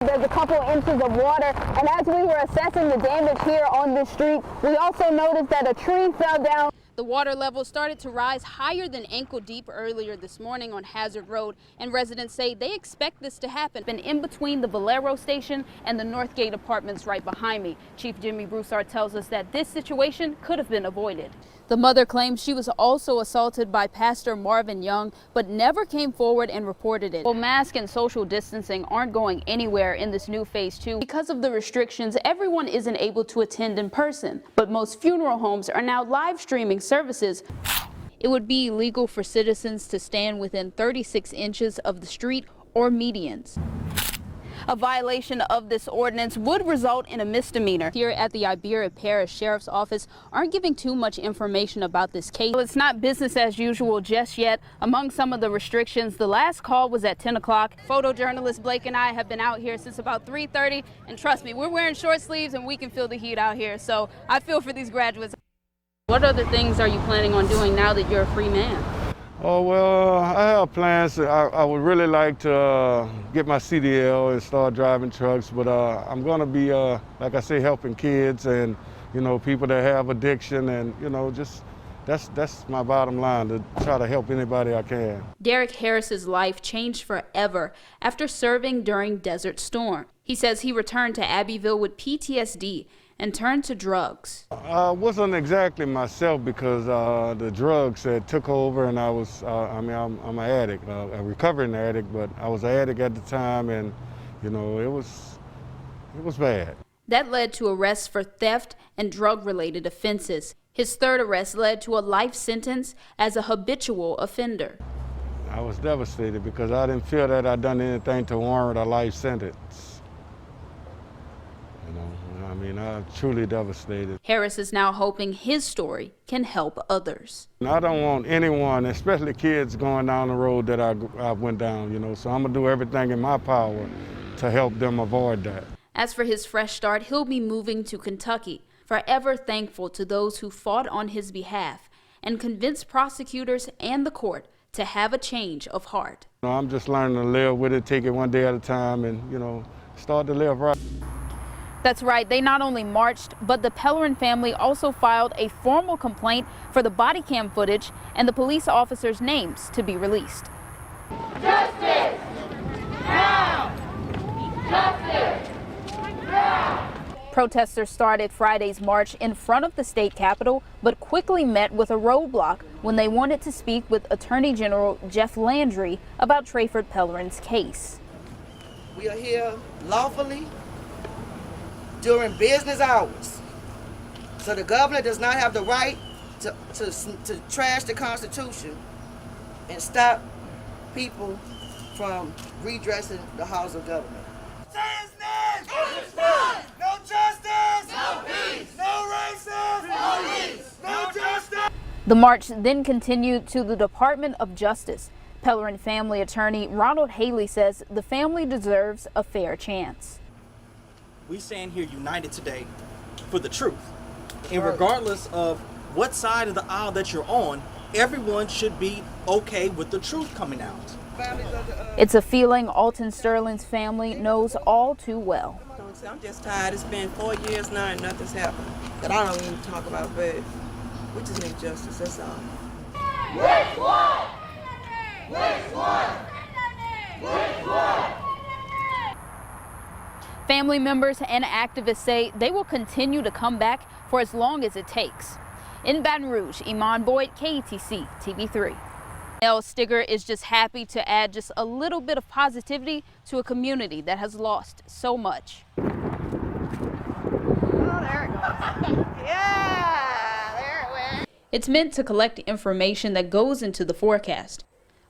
There's a couple inches of water, and as we were assessing the damage here on this street, we also noticed that a tree fell down. The water level started to rise higher than ankle deep earlier this morning on Hazard Road, and residents say they expect this to happen. Been in between the Valero station and the Northgate apartments right behind me. Chief Jimmy Broussard tells us that this situation could have been avoided. The mother claims she was also assaulted by Pastor Marvin Young, but never came forward and reported it. Well, masks and social distancing aren't going anywhere in this new phase 2. Because of the restrictions, everyone isn't able to attend in person, but most funeral homes are now live streaming services. It would be illegal for citizens to stand within 36 inches of the street or medians. A violation of this ordinance would result in a misdemeanor. Here at the Iberia Parish Sheriff's Office aren't giving too much information about this case. Well, it's not business as usual just yet. Among some of the restrictions, the last call was at 10 o'clock. Photojournalist Blake and I have been out here since about 3:30, and trust me, we're wearing short sleeves and we can feel the heat out here. So I feel for these graduates. What other things are you planning on doing now that you're a free man? Oh, well, I have plans. I would really like to get my CDL and start driving trucks, but I'm going to be, like I say, helping kids and, you know, people that have addiction, and, you know, just that's my bottom line, to try to help anybody I can. Derek Harris's life changed forever after serving during Desert Storm. He says he returned to Abbeville with PTSD and turned to drugs. I wasn't exactly myself because the drugs had took over, and I was, I'm an addict, a recovering addict, but I was an addict at the time, and, you know, it was bad. That led to arrests for theft and drug-related offenses. His third arrest led to a life sentence as a habitual offender. I was devastated because I didn't feel that I'd done anything to warrant a life sentence. You know, I mean, I'm truly devastated. Harris is now hoping his story can help others. I don't want anyone, especially kids, going down the road that I went down, you know, so I'm gonna do everything in my power to help them avoid that. As for his fresh start, he'll be moving to Kentucky, forever thankful to those who fought on his behalf and convinced prosecutors and the court to have a change of heart. You know, I'm just learning to live with it, take it one day at a time, and, you know, start to live right. That's right. They not only marched, but the Pellerin family also filed a formal complaint for the body cam footage and the police officers' names to be released. Justice! Now! Justice! Now! Protesters started Friday's march in front of the state capitol, but quickly met with a roadblock when they wanted to speak with Attorney General Jeff Landry about Trayford Pellerin's case. We are here lawfully during business hours. So the governor does not have the right to trash the Constitution and stop people from redressing the House of Government. No justice! No peace! No racism! No peace! No justice! The march then continued to the Department of Justice. Pellerin family attorney Ronald Haley says the family deserves a fair chance. We stand here united today for the truth. And regardless of what side of the aisle that you're on, everyone should be okay with the truth coming out. It's a feeling Alton Sterling's family knows all too well. I'm just tired. It's been 4 years now and nothing's happened that I don't even talk about, but we just need justice, that's all. Which one? Which one? Which one? Family members and activists say they will continue to come back for as long as it takes. In Baton Rouge, Eman Boyd, KATC TV3. Nell Stigger is just happy to add just a little bit of positivity to a community that has lost so much. Oh, there it goes. Yeah, there it went. It's meant to collect information that goes into the forecast.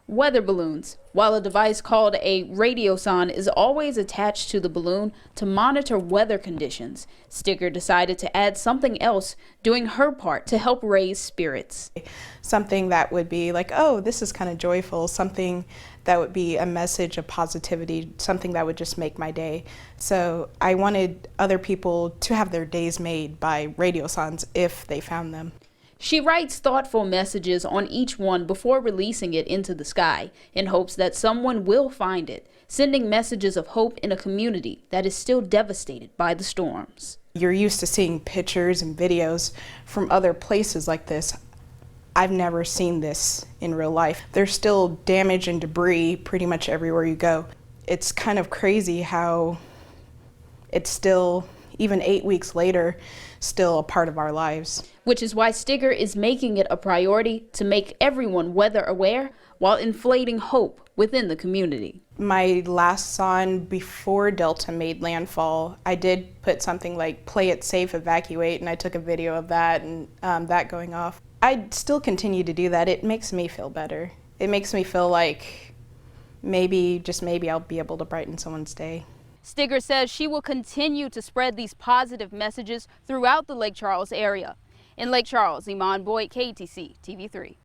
Weather balloons, while a device called a radiosonde is always attached to the balloon to monitor weather conditions, Stigger decided to add something else, doing her part to help raise spirits. Something that would be like, oh, this is kind of joyful, something that would be a message of positivity, something that would just make my day. So I wanted other people to have their days made by radiosondes if they found them. She writes thoughtful messages on each one before releasing it into the sky in hopes that someone will find it, sending messages of hope in a community that is still devastated by the storms. You're used to seeing pictures and videos from other places like this. I've never seen this in real life. There's still damage and debris pretty much everywhere you go. It's kind of crazy how it's still, even 8 weeks later, still a part of our lives. Which is why Stigger is making it a priority to make everyone weather aware while inflating hope within the community. My last song before Delta made landfall, I did put something like "Play it safe, evacuate," and I took a video of that and that going off. I still continue to do that. It makes me feel better. It makes me feel like maybe, just maybe, I'll be able to brighten someone's day. Stigger says she will continue to spread these positive messages throughout the Lake Charles area. In Lake Charles, Eman, KATC TV3.